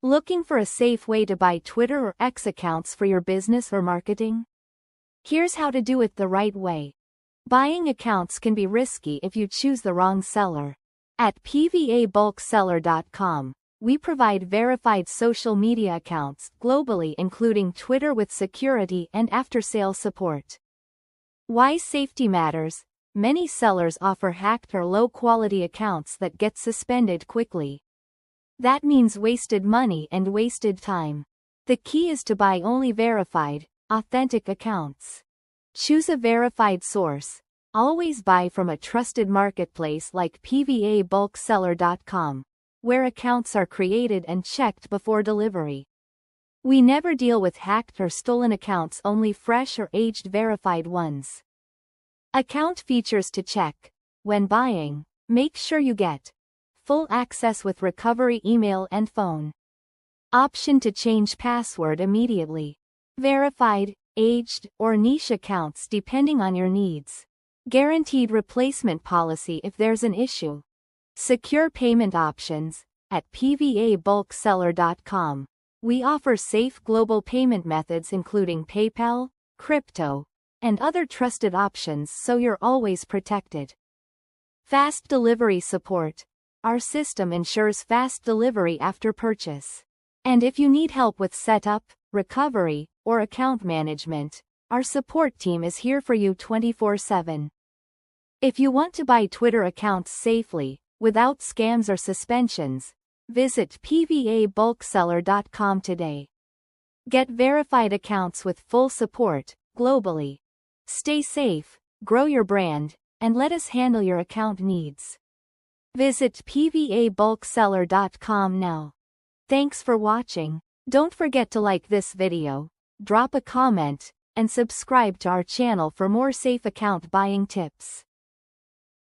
Looking for a safe way to buy Twitter or X accounts for your business or marketing? Here's how to do it the right way. Buying accounts can be risky if you choose the wrong seller. At pvabulkseller.com, we provide verified social media accounts globally, including Twitter, with security and after-sale support. Why safety matters. Many sellers offer hacked or low-quality accounts that get suspended quickly. That means wasted money and wasted time. The key is to buy only verified, authentic accounts. Choose a verified source. Always buy from a trusted marketplace like pvabulkseller.com, where accounts are created and checked before delivery. We never deal with hacked or stolen accounts, only fresh or aged verified ones. Account features to check. When buying, make sure you get full access with recovery email and phone. Option to change password immediately. Verified, aged, or niche accounts depending on your needs. Guaranteed replacement policy if there's an issue. Secure payment options. At pvabulkseller.com, we offer safe global payment methods including PayPal, crypto, and other trusted options, so you're always protected. Fast delivery support. Our system ensures fast delivery after purchase. And if you need help with setup, recovery, or account management, our support team is here for you 24/7. If you want to buy Twitter accounts safely, without scams or suspensions, visit pvabulkseller.com today. Get verified accounts with full support, globally. Stay safe, grow your brand, and let us handle your account needs. Visit pvabulkseller.com now. Thanks for watching. Don't forget to like this video, drop a comment, and subscribe to our channel for more safe account buying tips.